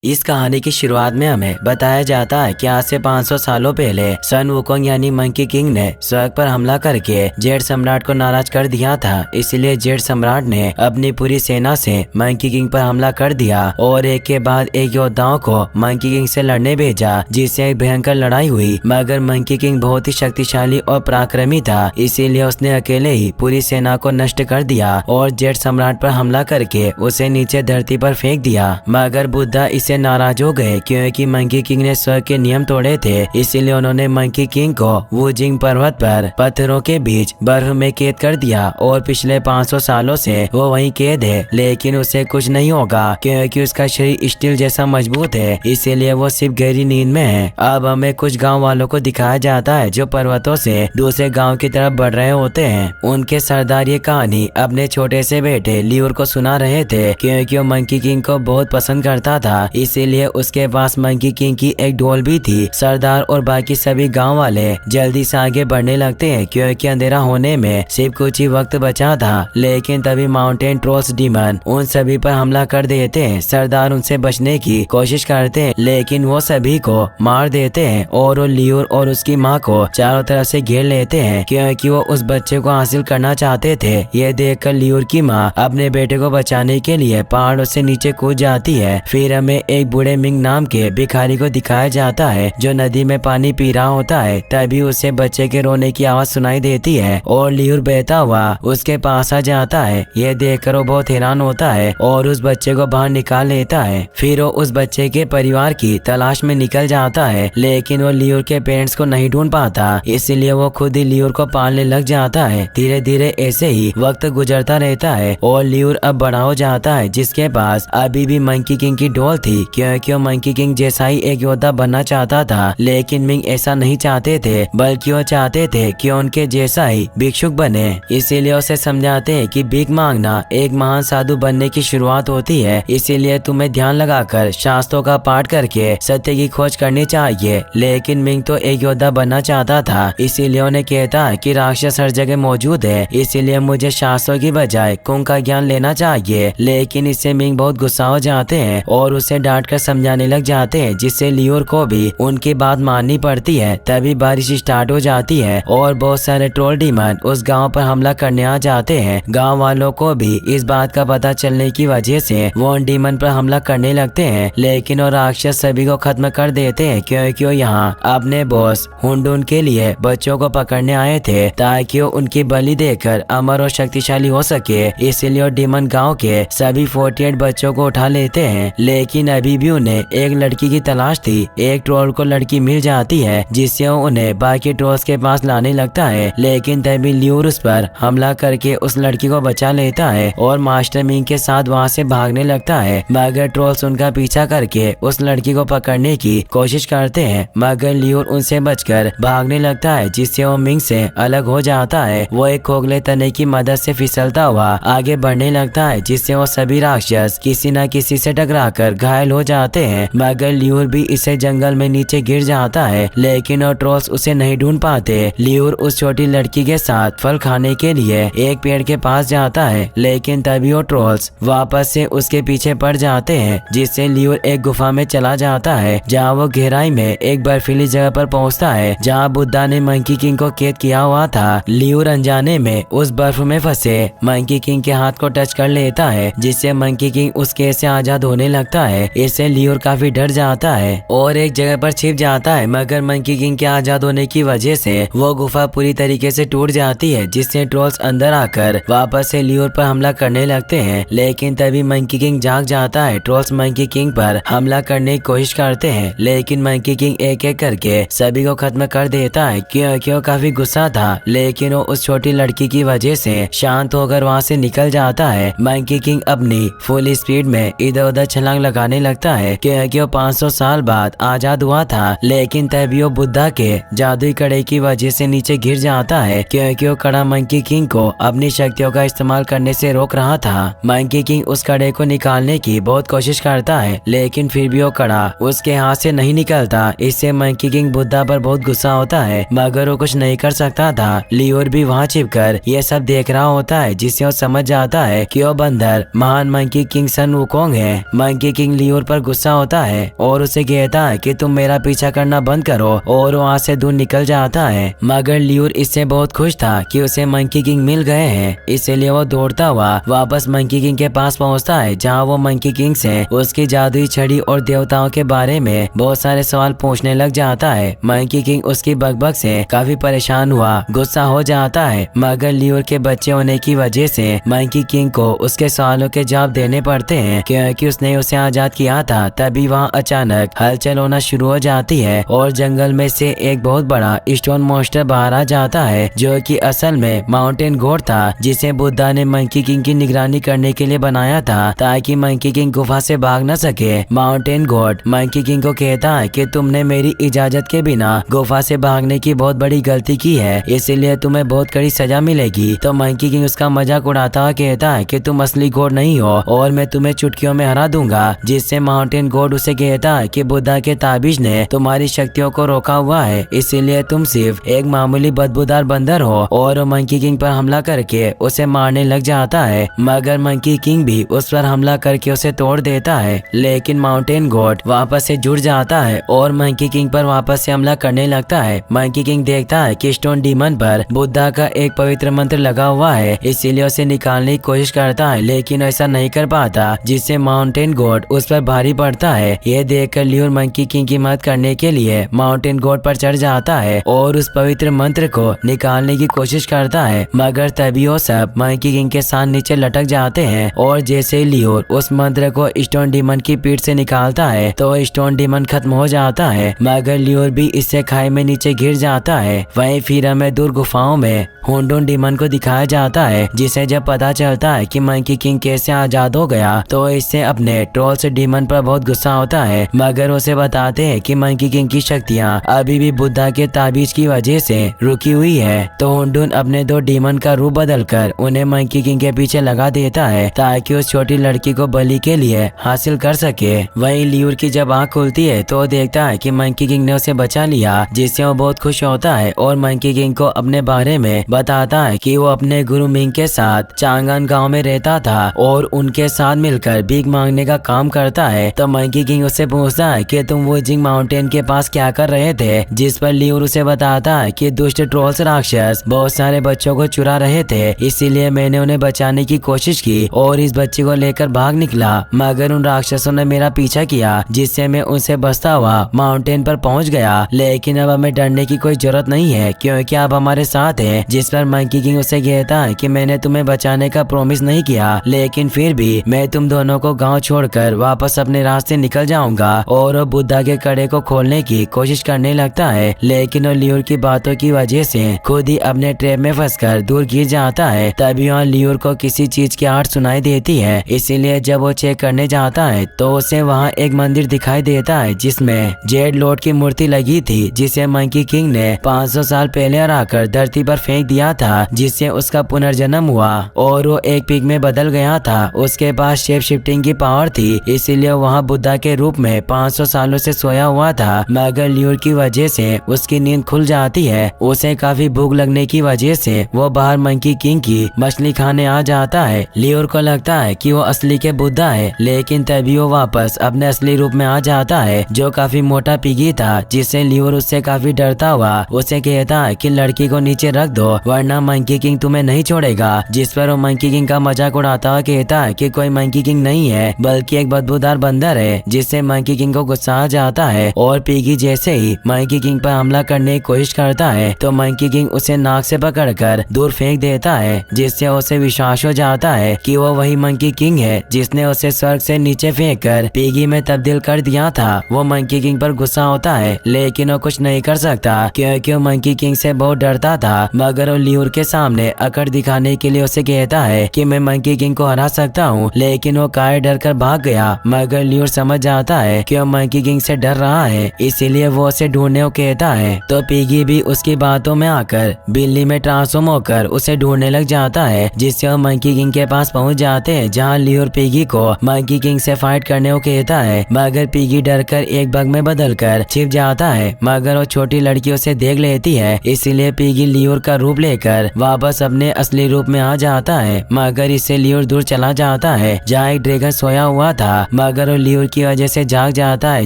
इस कहानी की शुरुआत में हमें बताया जाता है कि आज से 500 सालों पहले सन वुकोंग यानी मंकी किंग ने स्वर्ग पर हमला करके जेड सम्राट को नाराज कर दिया था। इसलिए जेड सम्राट ने अपनी पूरी सेना से मंकी किंग पर हमला कर दिया और एक के बाद एक योद्धाओं को मंकी किंग से लड़ने भेजा, जिससे एक भयंकर लड़ाई हुई। मगर मंकी किंग बहुत ही शक्तिशाली और पराक्रमी था, इसीलिए उसने अकेले ही पूरी सेना को नष्ट कर दिया और जेड सम्राट पर हमला करके उसे नीचे धरती पर फेंक दिया। मगर बुद्धा इससे नाराज हो गए क्योंकि मंकी किंग ने स्वर्ग के नियम तोड़े थे। इसीलिए उन्होंने मंकी किंग को वुजिंग पर्वत पर पत्थरों के बीच बर्फ में कैद कर दिया और पिछले 500 सालों से वो वहीं कैद है। लेकिन उसे कुछ नहीं होगा क्योंकि उसका शरीर स्टील जैसा मजबूत है, इसीलिए वो सिर्फ गहरी नींद में है। अब हमें कुछ गाँव वालों को दिखाया जाता है जो पर्वतों से दूसरे गाँव की तरफ बढ़ रहे होते हैं। उनके सरदार ये कहानी अपने छोटे से बेटे लियूर को सुना रहे थे क्योंकि वो मंकी किंग को बहुत पसंद करता था, इसीलिए उसके पास मंकी किंग की एक ढोल भी थी। सरदार और बाकी सभी गांव वाले जल्दी से आगे बढ़ने लगते हैं क्योंकि अंधेरा होने में सिर्फ कुछ ही वक्त बचा था। लेकिन तभी माउंटेन ट्रोल्स डीमन उन सभी पर हमला कर देते हैं। सरदार उनसे बचने की कोशिश करते हैं लेकिन वो सभी को मार देते हैं और वो लियूर और उसकी माँ को चारों तरफ से घेर लेते हैं क्योंकि वो उस बच्चे को हासिल करना चाहते थे। ये देखकर लियूर की माँ अपने बेटे को बचाने के लिए पहाड़ों से नीचे कूद जाती है। फिर हमें एक बूढ़े मिंग नाम के भिखारी को दिखाया जाता है जो नदी में पानी पी रहा होता है। तभी उसे बच्चे के रोने की आवाज सुनाई देती है और लियूर बहता हुआ उसके पास आ जाता है। यह देखकर वो बहुत हैरान होता है और उस बच्चे को बाहर निकाल लेता है। फिर वो उस बच्चे के परिवार की तलाश में निकल जाता है, लेकिन वो लियूर के पेरेंट्स को नहीं ढूंढ पाता, इसलिए वो खुद ही लियूर को पालने लग जाता है। धीरे धीरे ऐसे ही वक्त गुजरता रहता है और लियूर अब बड़ा हो जाता है, जिसके पास अभी भी मंकी किंग की ढोल थी क्योंकि वो मंकी किंग जैसा ही एक योद्धा बनना चाहता था। लेकिन मिंग ऐसा नहीं चाहते थे, बल्कि वो चाहते थे कि उनके जैसा ही भिक्षुक बने। इसीलिए उसे समझाते हैं कि भीख मांगना एक महान साधु बनने की शुरुआत होती है, इसीलिए तुम्हें ध्यान लगाकर शास्त्रों का पाठ करके सत्य की खोज करनी चाहिए। लेकिन मिंग तो एक योद्धा बनना चाहता था, इसीलिए उन्हें कहता है कि राक्षस हर जगह मौजूद है, इसीलिए मुझे शास्त्रों की बजाय कुंग का ज्ञान लेना चाहिए। लेकिन इससे मिंग बहुत गुस्सा हो जाते हैं और उसे डांट कर समझाने लग जाते हैं, जिससे लियूर को भी उनकी बात माननी पड़ती है। तभी बारिश स्टार्ट हो जाती है और बहुत सारे ट्रोल डीमन उस गांव पर हमला करने आ जाते हैं। गांव वालों को भी इस बात का पता चलने की वजह से वो उन डीमन पर हमला करने लगते हैं, लेकिन वो राक्षस सभी को खत्म कर देते हैं क्योंकि वो यहाँ अपने बॉस हुंडून के लिए बच्चों को पकड़ने आए थे ताकि वो उनकी बलि देकर अमर और शक्तिशाली हो सके। इसीलिए वो डीमन गाँव के सभी 48 बच्चों को उठा लेते हैं। लेकिन अभी भी उन्हें एक लड़की की तलाश थी। एक ट्रोल को लड़की मिल जाती है जिससे वो उन्हें बाकी ट्रोल्स के पास लाने लगता है, लेकिन तभी लियूर उस पर हमला करके उस लड़की को बचा लेता है और मास्टर मिंग के साथ वहाँ से भागने लगता है। मगर ट्रोल्स उनका पीछा करके उस लड़की को पकड़ने की कोशिश करते हैं, मगर लियूर उनसे बचकर भागने लगता है, जिससे वो मिंग से अलग हो जाता है। वो एक खोखले तने की मदद से फिसलता हुआ आगे बढ़ने लगता है, जिससे वो सभी राक्षस किसी न किसी से टकराकर घायल हो जाते हैं। मगर लियूर भी इसे जंगल में नीचे गिर जाता है, लेकिन वो ट्रोल्स उसे नहीं ढूंढ पाते। लियूर उस छोटी लड़की के साथ फल खाने के लिए एक पेड़ के पास जाता है, लेकिन तभी वो ट्रोल्स वापस से उसके पीछे पड़ जाते हैं, जिससे लियूर एक गुफा में चला जाता है जहाँ वो गहराई में एक बर्फीली जगह पर पहुँचता है जहाँ बुद्धा ने मंकी किंग को कैद किया हुआ था। लियूर अनजाने में उस बर्फ में फंसे मंकी किंग के हाथ को टच कर लेता है, जिससे मंकी किंग उस कैद से आजाद होने लगता है। इससे लियूर काफी डर जाता है और एक जगह पर छिप जाता है, मगर मंकी किंग के आजाद होने की वजह से वो गुफा पूरी तरीके से टूट जाती है, जिससे ट्रोल्स अंदर आकर वापस से लियूर पर हमला करने लगते हैं। लेकिन तभी मंकी किंग जाग जाता है। ट्रोल्स मंकी किंग पर हमला करने की कोशिश करते हैं, लेकिन मंकी किंग एक एक करके सभी को खत्म कर देता है क्योंकि वो काफी गुस्सा था। लेकिन वो उस छोटी लड़की की वजह से शांत होकर वहाँ से निकल जाता है। मंकी किंग अपनी फुल स्पीड में इधर उधर छलांग लगाने लगता है क्योंकि वो 500 साल बाद आजाद हुआ था। लेकिन तभी वो बुद्धा के जादुई कड़े की वजह से नीचे गिर जाता है क्योंकि वो कड़ा मंकी किंग को अपनी शक्तियों का इस्तेमाल करने से रोक रहा था। मंकी किंग उस कड़े को निकालने की बहुत कोशिश करता है, लेकिन फिर भी वो कड़ा उसके हाथ से नहीं निकलता। इससे मंकी किंग बुद्धा पर बहुत गुस्सा होता है, मगर वो कुछ नहीं कर सकता था। लियूर भी वहाँ छिपकर ये सब देख रहा होता है, जिससे वो समझ जाता है कि वो बंदर महान मंकी किंग सन वुकोंग है। मंकी किंग लियोर पर गुस्सा होता है और उसे कहता है कि तुम मेरा पीछा करना बंद करो, और वहाँ से दूर निकल जाता है। मगर लियोर इससे बहुत खुश था कि उसे मंकी किंग मिल गए हैं, इसीलिए वो दौड़ता हुआ वापस मंकी किंग के पास पहुँचता है, जहाँ वो मंकी किंग से उसकी जादुई छड़ी और देवताओं के बारे में बहुत सारे सवाल पूछने लग जाता है। मंकी किंग उसकी बकबक से काफी परेशान हुआ गुस्सा हो जाता है, मगर लियोर के बच्चे होने की वजह से मंकी किंग को उसके सवालों के जवाब देने पड़ते हैं, क्योंकि उसने उसे आजाद किया था। तभी वहाँ अचानक हलचल होना शुरू हो जाती है और जंगल में से एक बहुत बड़ा स्टोन मॉन्स्टर बाहर आ जाता है, जो कि असल में माउंटेन गॉड था, जिसे बुद्धा ने मंकी किंग की निगरानी करने के लिए बनाया था, ताकि मंकी किंग गुफा से भाग न सके। माउंटेन गॉड मंकी किंग को कहता है कि तुमने मेरी इजाजत के बिना गुफा से भागने की बहुत बड़ी गलती की है, इसीलिए तुम्हें बहुत कड़ी सजा मिलेगी। तो मंकी किंग उसका मजाक उड़ाता हुआ कहता है कि तुम असली गॉड नहीं हो और मैं तुम्हें चुटकियों में हरा दूंगा, जिससे माउंटेन गॉड उसे कहता है कि बुद्धा के ताबीज ने तुम्हारी शक्तियों को रोका हुआ है, इसीलिए तुम सिर्फ एक मामूली बदबूदार बंदर हो, और मंकी किंग पर हमला करके उसे मारने लग जाता है। मगर मंकी किंग भी उस पर हमला करके उसे तोड़ देता है, लेकिन माउंटेन गॉड वापस से जुड़ जाता है और मंकी किंग पर वापस से हमला करने लगता है। मंकी किंग देखता है कि स्टोन डीमन पर बुद्धा का एक पवित्र मंत्र लगा हुआ है, इसीलिए उसे निकालने की कोशिश करता है, लेकिन ऐसा नहीं कर पाता, जिससे माउंटेन गॉड उस पर भारी पड़ता है। यह देखकर लियोर मंकी किंग की मदद करने के लिए माउंटेन गॉड पर चढ़ जाता है और उस पवित्र मंत्र को निकालने की कोशिश करता है, मगर तभी वो सब मंकी किंग के साथ नीचे लटक जाते हैं, और जैसे लियोर उस मंत्र को स्टोन डीमन की पीठ से निकालता है तो स्टोन डीमन खत्म हो जाता है, मगर लियोर भी इससे खाई में नीचे गिर जाता है। वहीं फिर हमें दूर गुफाओं में होंडोन डीमन को दिखाया जाता है, जिसे जब पता चलता है कि मंकी किंग कैसे आजाद हो गया तो इससे अपने ट्रोल्स डीमन पर बहुत गुस्सा होता है, मगर उसे बताते हैं कि मंकी किंग की शक्तियाँ अभी भी बुद्धा के ताबीज की वजह से रुकी हुई है। तो होंडोन अपने दो डीमन का रूप बदलकर उन्हें मंकी किंग के पीछे लगा देता है, ताकि उस छोटी लड़की को बलि के लिए हासिल कर सके। वहीं लियोर की जब आँख खुलती है तो देखता है कि मंकी किंग ने उसे बचा लिया, जिससे वो बहुत खुश होता है और मंकी किंग को अपने बारे में बताता है कि वो अपने गुरु मिंग के साथ चांगन गांव में रहता था और उनके साथ मिलकर भीख मांगने का काम करता है। तो मंकी किंग उससे पूछता है कि तुम वो जिंग माउंटेन के पास क्या कर रहे थे, जिस पर लियोर उसे बताता है कि दुष्ट ट्रोल्स राक्षस बहुत सारे बच्चों को चुरा रहे थे, इसीलिए मैंने उन्हें बचाने की कोशिश की और इस बच्चे को लेकर भाग निकला, मगर उन राक्षसों ने मेरा पीछा किया, जिससे मैं उनसे बचता हुआ माउंटेन पर पहुंच गया। लेकिन अब हमें डरने की कोई जरूरत नहीं है, क्योंकि आप हमारे साथ हैं। जिस पर मंकी किंग उसे कहता है कि मैंने तुम्हें बचाने का प्रॉमिस नहीं किया, लेकिन फिर भी मैं तुम दोनों को गांव छोड़कर वापस अपने रास्ते निकल जाऊंगा। और वो बुद्धा के कड़े को खोलने की कोशिश करने लगता है, लेकिन वो लियोर की बातों की वजह से खुद ही अपने ट्रैप में फंसकर दूर गिर जाता है। तभी वहाँ लियोर को किसी चीज की आहट सुनाई देती है, इसीलिए जब वो चेक करने जाता है तो उसे वहाँ एक मंदिर दिखाई देता है, जिसमें जेड लॉर्ड की मूर्ति लगी थी, जिसे मंकी किंग ने 500 साल पहले हराकर धरती पर फेंक दिया था, जिससे उसका पुनर्जन्म हुआ और वो एक पिग में बदल गया था। उसके पास शेप शिफ्टिंग की पावर थी, इसीलिए वहाँ बुद्धा के रूप में 500 सालों से सोया हुआ था, मगर लियोर की वजह से उसकी नींद खुल जाती है। उसे काफी भूख लगने की वजह से वो बाहर मंकी किंग की मछली खाने आ जाता है। लियोर को लगता है कि वो असली के बुद्धा है, लेकिन तभी वो वापस अपने असली रूप में आ जाता है, जो काफी मोटा पिगी था, जिससे लियोर उससे काफी डरता हुआ उसे कहता है कि लड़की को नीचे रख दो, वरना मंकी किंग तुम्हें नहीं छोड़ेगा। जिस पर वो मंकी किंग का मजाक उड़ाता हुआ कहता है कि कोई मंकी किंग नहीं है, बल्कि एक बदबूदार बंदर है, जिससे मंकी किंग को गुस्सा आ जाता है और पिगी जैसे ही मंकी किंग पर हमला करने की कोशिश करता है तो मंकी किंग उसे नाक से पकड़कर दूर फेंक देता है, जिससे उसे विश्वास हो जाता है कि वो वही मंकी किंग है जिसने उसे स्वर्ग से नीचे फेंककर पिगी में तब्दील कर दिया था। वो मंकी किंग पर गुस्सा होता है, लेकिन वो कुछ नहीं कर सकता, क्योंकि वो मंकी किंग से बहुत डरता था। मगर वो लियोर के सामने अकड़ दिखाने के लिए उसे कहता है कि मैं मंकी किंग को हरा सकता हूँ, लेकिन वो काय डर कर भाग गया। मगर लियोर समझ जाता है कि वो मंकी किंग से डर रहा है, इसीलिए वो उसे ढूंढने को कहता है। तो पिगी भी उसकी बातों में आकर बिल्ली में ट्रांसफॉर्म होकर उसे ढूंढने लग जाता है, जिससे वो मंकी किंग के पास पहुँच जाते हैं, जहाँ लियोर पिगी को मंकी किंग से फाइट करने को कहता है। मगर पिगी डरकर एक बग में बदलकर छिप जाता है, मगर वो छोटी लड़की उसे देख लेती है, इसीलिए पिगी लियोर का रूप लेकर वापस अपने असली रूप में आ जाता है। मगर इससे लियोर दूर चला जाता है, जहाँ एक ड्रैगन सोया हुआ था। मगर वो लियोर की वजह से जाग जाता है,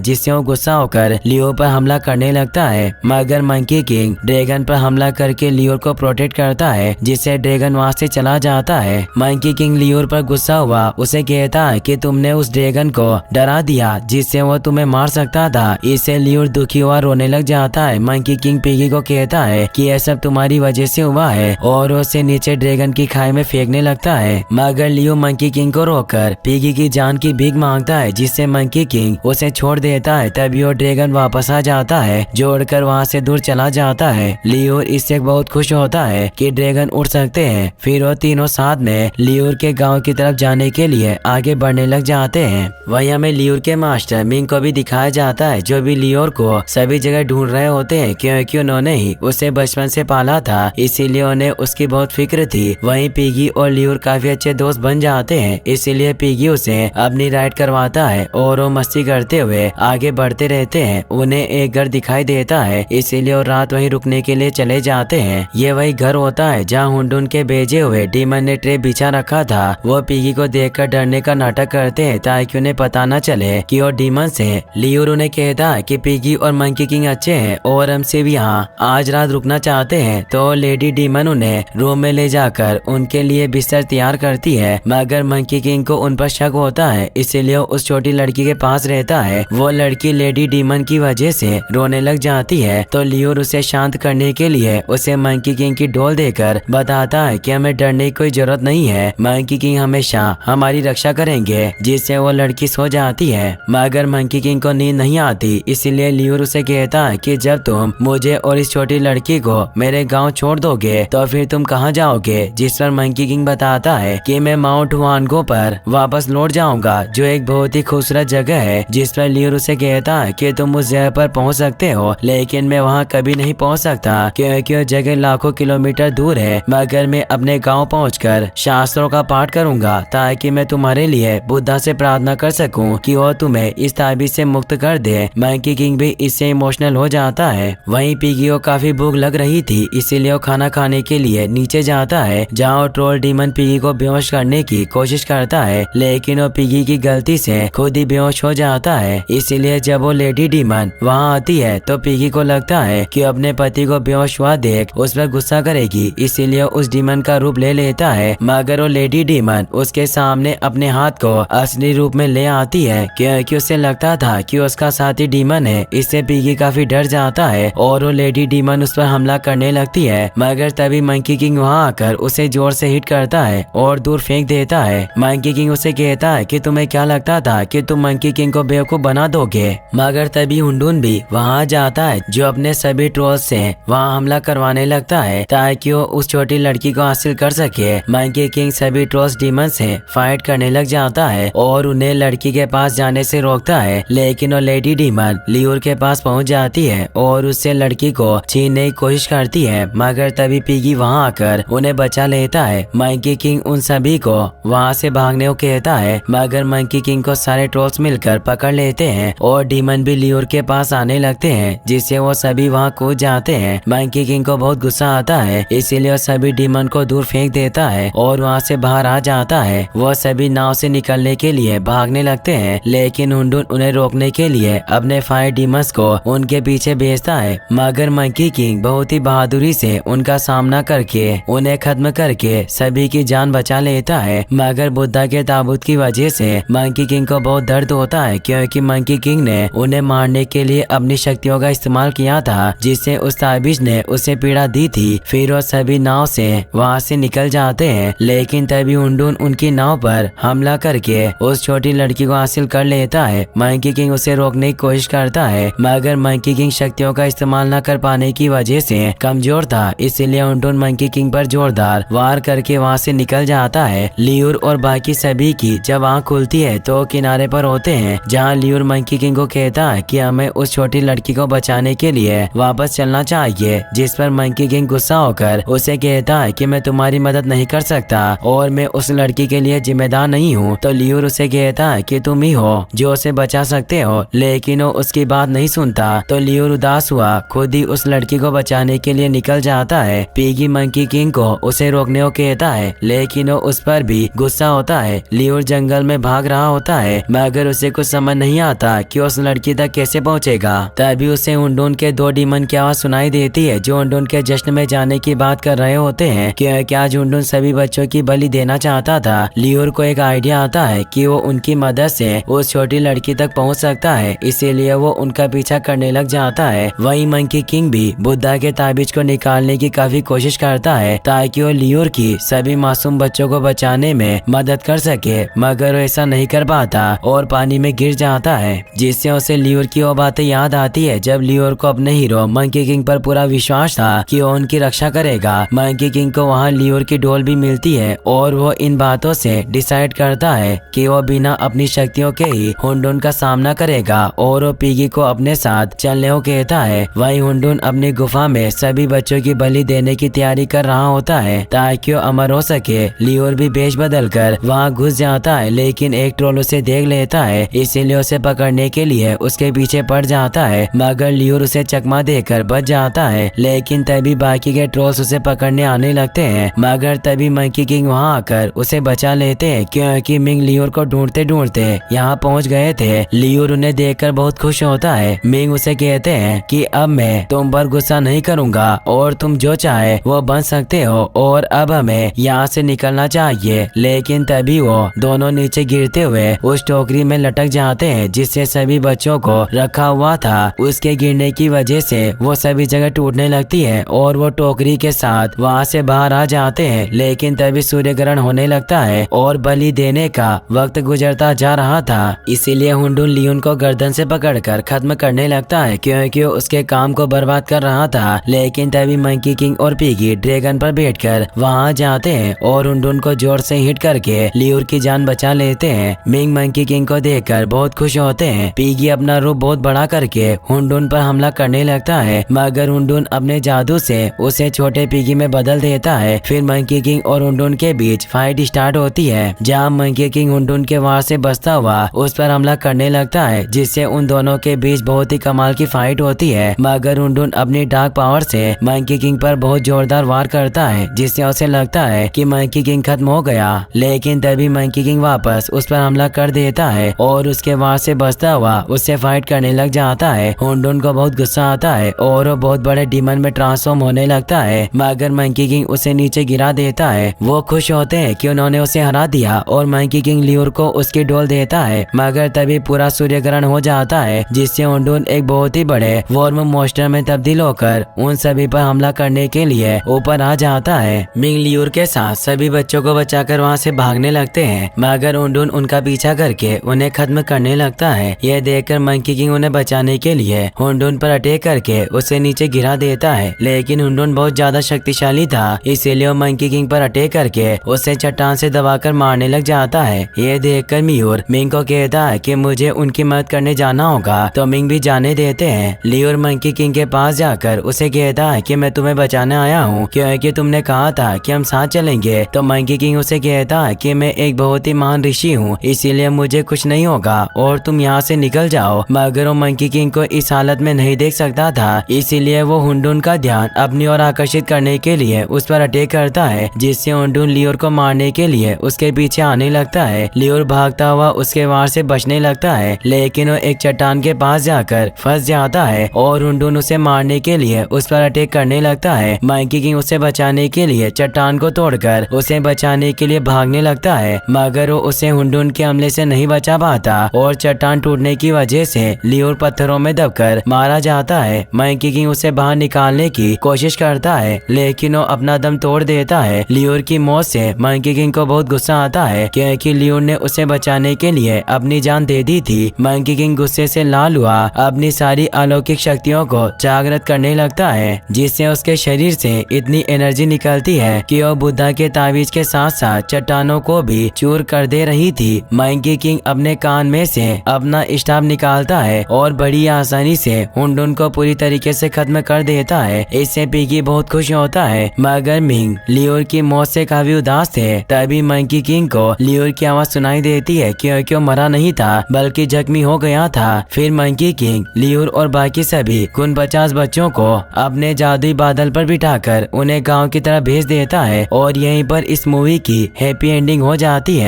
जिससे वो गुस्सा होकर लियोर पर हमला करने लगता है। मगर मंकी किंग ड्रैगन पर हमला करके लियोर को प्रोटेक्ट करता है, जिससे ड्रैगन वहाँ से चला जाता है। मंकी किंग लियोर पर गुस्सा हुआ उसे कहता है कि तुमने उस ड्रैगन को डरा दिया जिससे वो तुम्हें मार सकता था। इससे लियोर दुखी हुआ रोने लग जाता है। मंकी किंग पिगी को कहता है कि यह सब तुम्हारी वजह से हुआ है और उसे नीचे ड्रैगन की खाई में फेंकने लगता है। मगर लियो मंकी किंग को रोककर पिगी की जान की भीख मांगता है, जिससे मंकी किंग उसे छोड़ देता है। तभी वो ड्रैगन वापस आ जाता है, जो उड़कर वहाँ से दूर चला जाता है। लियोर इससे बहुत खुश होता है कि ड्रैगन उड़ सकते हैं। फिर वो तीनों साथ में लियोर के गांव की तरफ जाने के लिए आगे बढ़ने लग जाते हैं। वहीं हमें लियोर के मास्टर मिंग को भी दिखाया जाता है, जो भी लियोर को सभी जगह ढूंढ रहे होते हैं, क्योंकि उन्होंने ही उसे बचपन से पाला था, इसीलिए उन्हें उसकी बहुत फिक्र थी। वहीं पिगी और लियोर काफी अच्छे दोस्त बन जाते हैं, इसीलिए पिगी उसे अपनी राइड करवाता है और वो मस्ती करते हुए आगे बढ़ते रहते हैं। उन्हें एक घर दिखाई देता है, इसीलिए वो रात वहीं रुकने के लिए चले जाते हैं। ये वही घर होता है जहाँ हुंडुन के भेजे हुए डीमन ने ट्रे बिछा रखा था। वो पिगी को देखकर डरने का नाटक करते हैं ताकि उन्हें पता न चले कि वो डीमन से। लियोर उन्हें कहता है कि पिगी और मंकी किंग अच्छे हैं और हमसे भी यहाँ आज रात रुकना चाहते हैं, तो लेडी डीमन उन्हें रूम में ले जाकर उनके लिए बिस्तर तैयार करती है। मगर मंकी किंग को उन पर शक होता है, इसीलिए उस छोटी लड़की के पास रहता है। वो लड़की लेडी डीमन की वजह से रोने लग जाती है, तो लियोर उसे शांत करने के लिए उसे मंकी किंग की डोल देकर बताता है कि हमें डरने की कोई जरूरत नहीं है, मंकी किंग हमेशा हमारी रक्षा करेंगे। जिससे वो लड़की सो जाती है। मगर मंकी किंग को नींद नहीं आती, इसीलिए लियोर उसे कहता है कि जब तुम मुझे और इस छोटी लड़की को मेरे गांव छोड़ दोगे तो फिर तुम कहाँ जाओगे। जिस पर मंकी किंग बताता है कि मैं माउंट वानगो पर वापस लौट जाऊंगा, जो एक बहुत ही खूबसूरत जगह है। जिस पर लियोर उसे कहता है कि तुम उस जगह पर पहुंच सकते हो, लेकिन मैं वहां कभी नहीं पहुंच सकता क्योंकि वो जगह लाखों किलोमीटर दूर है। मगर मैं अपने गांव पहुंचकर शास्त्रों का पाठ करूंगा ताकि मैं तुम्हारे लिए बुद्धा से प्रार्थना कर सकूं कि वो तुम्हें इस ताबीज से मुक्त कर दे। मंकी किंग भी इससे इमोशनल हो जाता है। वहीं पिगी को काफी भूख लग रही थी, इसीलिए वो खाना खाने के लिए नीचे जाता है, जहाँ वो ट्रोल डीमन पिगी को बेहोश करने की कोशिश करता है, लेकिन वो पिगी की गलती से खुद ही बेहोश हो जाता है। इसीलिए जब वो लेडी डीमन वहाँ आती है तो पिगी को लगता है कि अपने पति को बेहोश हुआ देख उस पर गुस्सा करेगी, इसीलिए उस डीमन का रूप ले लेता है। मगर वो लेडी डीमन उसके सामने अपने हाथ को असली रूप में ले आती है, क्योंकि उसे लगता था कि उसका साथी डीमन है। इससे पिगी काफी डर जाता है और वो लेडी डीमन उस पर हमला करने लगती है। मगर तभी मंकी किंग वहाँ आकर उसे जोर से हिट करता है और दूर फेंक देता है। मंकी किंग उसे कहता है कि तुम्हें क्या लगता था कि तुम मंकी किंग को बेवकूफ बना दोगे। मगर तभी हुंडुन भी वहाँ जाता है, जो अपने सभी ट्रोल्स से वहाँ हमला करवाने लगता है ताकि वो उस छोटी लड़की को हासिल कर सके। मंकी किंग सभी ट्रोल्स डीमन से फाइट करने लग जाता है और उन्हें लड़की के पास जाने से रोकता है, लेकिन वो लेडी डीमन लियोर के पास पहुंच जाती है और उससे लड़की को छीनने की कोशिश करती है। मगर तभी पिगी वहां आकर उन्हें बचा लेता है। मंकी किंग उन सभी को वहां से भागने को कहता है, मगर मंकी किंग को सारे ट्रोल्स मिलकर पकड़ लेते हैं और डीमन भी लियोर के पास आने लगते हैं, जिससे वो सभी वहाँ कूद जाते हैं। मंकी किंग को बहुत गुस्सा आता है, इसीलिए वो सभी डीमन को दूर फेंक देता है और वहाँ से बाहर आ जाता है। वो सभी नाव से निकलने के लिए भागने लगते हैं, लेकिन हुंडुन उन्हें रोकने के लिए अपने फायर डीमंस को उनके पीछे भेजता है। मगर मंकी किंग बहुत ही बहादुरी से उनका सामना करके उन्हें खत्म करके सभी की जान बचा लेता है। मगर बुद्धा के ताबूत की वजह से मंकी किंग को बहुत दर्द होता है, क्योंकि मंकी किंग ने उन्हें मारने के लिए अपनी शक्तियों का इस्तेमाल किया था, जिससे उस ताबीज ने उसे पीड़ा दी थी। फिर वो सभी नाव से वहाँ से निकल जाते हैं, लेकिन तभी हुंडुन उनकी नाव पर हमला करके उस छोटी लड़की को हासिल कर लेता है। मंकी किंग उसे रोकने की कोशिश करता है, मगर मंकी किंग शक्तियों का इस्तेमाल न कर पाने की वजह से कमजोर था, इसलिए हुंडुन मंकी किंग पर जोरदार वार करके वहाँ से निकल जाता है। लियोर और बाकी सभी की जब आँख खुलती है तो किनारे पर होते हैं, जहाँ लियोर मंकी किंग को कहता है कि हमें उस छोटी लड़की को बचाने के लिए वापस चलना चाहिए। जिस पर मंकी किंग गुस्सा होकर उसे कहता है कि मैं तुम्हारी मदद नहीं कर सकता और मैं उस लड़की के लिए जिम्मेदार नहीं हूँ। तो लियोर उसे कहता है कि तुम ही हो जो उसे बचा सकते हो, लेकिन वो उसकी बात नहीं सुनता। तो लियोर उदास हुआ खुद ही उस लड़की को बचाने के लिए निकल जाता है। पिगी मंकी किंग को उसे रोकने को कहता है, लेकिन वो उस पर भी गुस्सा होता है। लियोर जंगल में भाग रहा होता होता है, मगर उसे कुछ समझ नहीं आता कि उस लड़की तक कैसे पहुंचेगा। तभी उसे हुंडुन के 2 डीमन की आवाज सुनाई देती है जो हुंडुन के जश्न में जाने की बात कर रहे होते हैं। क्योंकि आज हुंडुन सभी बच्चों की बलि देना चाहता था। लियोर को एक आइडिया आता है कि वो उनकी मदद से उस छोटी लड़की तक पहुंच सकता है, इसीलिए वो उनका पीछा करने लग जाता है। वहीं मंकी किंग भी बुद्धा के ताबीज को निकालने की काफी कोशिश करता है ताकि वो लियोर की सभी मासूम बच्चों को बचाने में मदद कर सके, मगर वो ऐसा नहीं कर पाता और पानी में गिर जाता है, जिससे उसे लियोर की वो बातें याद आती है जब लियोर को अपने हीरो मंकी किंग पर पूरा विश्वास था कि वो उनकी रक्षा करेगा। मंकी किंग को वहाँ लियोर की डोल भी मिलती है और वो इन बातों से डिसाइड करता है कि वो बिना अपनी शक्तियों के ही हुंडुन का सामना करेगा और वो पिगी को अपने साथ चलने को कहता है। वहीं हुंडुन अपनी गुफा में सभी बच्चों की बलि देने की तैयारी कर रहा होता है ताकि वो अमर हो सके। लियोर भी भेष बदल कर वहाँ घुस जाता है, लेकिन एक ट्रोल उसे देख लेता है, इसीलिए उसे पकड़ने के लिए उसके पीछे पड़ जाता है, मगर लियोर उसे चकमा देकर बच जाता है। लेकिन तभी बाकी के ट्रोल्स उसे पकड़ने आने लगते हैं, मगर तभी मंकी किंग वहाँ आकर उसे बचा लेते हैं क्योंकि मिंग लियोर को ढूंढते ढूंढते यहाँ पहुँच गए थे। लियोर उन्हें देखकर बहुत खुश होता है। मिंग उसे कहते हैं कि अब मैं तुम पर गुस्सा नहीं करूँगा और तुम जो चाहे वो बन सकते हो और अब हमें यहाँ से निकलना चाहिए। लेकिन तभी वो दोनों नीचे गिरते हुए उस टोकरी में लटक जाते हैं जिससे सभी बच्चों को रखा हुआ था। उसके गिरने की वजह से वो सभी जगह टूटने लगती है और वो टोकरी के साथ वहाँ से बाहर आ जाते हैं। लेकिन तभी सूर्य ग्रहण होने लगता है और बलि देने का वक्त गुजरता जा रहा था, इसीलिए हुंडुन लियोन को गर्दन से पकड़कर खत्म करने लगता है क्योंकि उसके काम को बर्बाद कर रहा था। लेकिन तभी मंकी किंग और पिगी ड्रैगन पर बैठकर वहाँ जाते हैं और हुंडुन को जोर से हिट करके लियोर की जान बचा लेते हैं। मिंग मंकी किंग को देखकर बहुत खुश होते हैं। पिगी अपना रूप बहुत बड़ा करके हुंडुन पर हमला करने लगता है, मगर हुंडुन अपने जादू से उसे छोटे पिगी में बदल देता है। फिर मंकी किंग और हुंडुन के बीच फाइट स्टार्ट होती है जहाँ मंकी किंग हुंडुन के वार से बचता हुआ उस पर हमला करने लगता है, जिससे उन दोनों के बीच बहुत ही कमाल की फाइट होती है। मगर हुंडुन अपनी डार्क पावर से मंकी किंग पर बहुत जोरदार वार करता है, जिससे उसे लगता है कि मंकी किंग खत्म हो गया। लेकिन तभी मंकी किंग वापस उस पर हमला कर देता है और उसके वार से बचता हुआ उससे फाइट करने लग जाता है। हुंडुन को बहुत गुस्सा आता है और वो बहुत बड़े डीमन में ट्रांसफॉर्म होने लगता है, मगर मंकी किंग उसे नीचे गिरा देता है। वो खुश होते हैं कि उन्होंने उसे हरा दिया और मंकी किंग लियोर को उसकी डोल देता है, मगर तभी पूरा सूर्य ग्रहण हो जाता है, जिससे हुंडुन एक बहुत ही बड़े वॉर्म मॉन्स्टर में तब्दील होकर उन सभी पर हमला करने के लिए ऊपर आ जाता है। मिंग लियोर के साथ सभी बच्चों को बचाकर वहाँ से भागने लगते हैं, मगर हुंडुन उनका पीछा करके उन्हें खत्म करने लगता है। यह देखकर मंकी किंग उन्हें बचाने के लिए हुंडुन पर अटैक करके उसे नीचे गिरा देता है, लेकिन हुंडुन बहुत ज्यादा शक्तिशाली था, इसीलिए वो मंकी किंग पर अटैक करके उसे चट्टान से दबाकर मारने लग जाता है। ये देखकर लियोर मिंग को कहता है कि मुझे उनकी मदद करने जाना होगा, तो मिंग भी जाने देते हैं। लियोर मंकी किंग के पास जाकर उसे कहता है कि मैं तुम्हें बचाने आया हूँ क्योंकि तुमने कहा था कि हम साथ चलेंगे। तो मंकी किंग उसे कहता है कि मैं एक बहुत ही महान ऋषि हूँ, इसीलिए मुझे कुछ नहीं होगा और तुम यहाँ से निकल जाओ। मगर वो मंकी किंग को इस हालत में नहीं देख सकता था, इसीलिए वो हुंडुन का ध्यान अपनी ओर आकर्षित करने के लिए उस पर अटैक करता है, जिससे हुंडुन लियोर को मारने के लिए उसके पीछे आने लगता है। लियोर भागता हुआ उसके वार से बचने लगता है, लेकिन वो एक चट्टान के पास जाकर फंस जाता है और हुंडुन उसे मारने के लिए उस पर अटैक करने लगता है। मंकी किंग उसे बचाने के लिए चट्टान को तोड़कर उसे बचाने के लिए भागने लगता है, मगर वो उसे हुंडुन के हमले से नहीं बचा पाता और चट्टान टूटने की वजह से लियोर पत्थरों में दबकर मारा जाता है। मंकी किंग उसे बाहर निकालने की कोशिश करता है, लेकिन वो अपना दम तोड़ देता है। लियोर की मौत से मंकी किंग को बहुत गुस्सा आता है क्योंकि लियोर ने उसे बचाने के लिए अपनी जान दे दी थी। मंकी किंग गुस्से से लाल हुआ अपनी सारी अलौकिक शक्तियों को जागृत करने लगता है, जिससे उसके शरीर से इतनी एनर्जी निकलती है कि वो बुद्धा के ताबीज के साथ साथ चट्टानों को भी चूर कर दे रही थी। मंकी किंग अपने कान में से अपना स्टाफ निकालता है और बड़ी आसानी से हुंडुन को पूरी तरीके से खत्म कर देता है। इससे पिगी बहुत खुश होता है, मगर मिंग लियोर की मौत से काफी उदास थे। तभी मंकी किंग को लियोर की आवाज सुनाई देती है क्योंकि वो मरा नहीं था बल्कि जख्मी हो गया था। फिर मंकी किंग लियोर और बाकी सभी कुल 50 बच्चों को अपने जादुई बादल पर बिठाकर उन्हें गाँव की तरफ भेज देता है और यहीं पर इस मूवी की हैप्पी एंडिंग हो जाती है।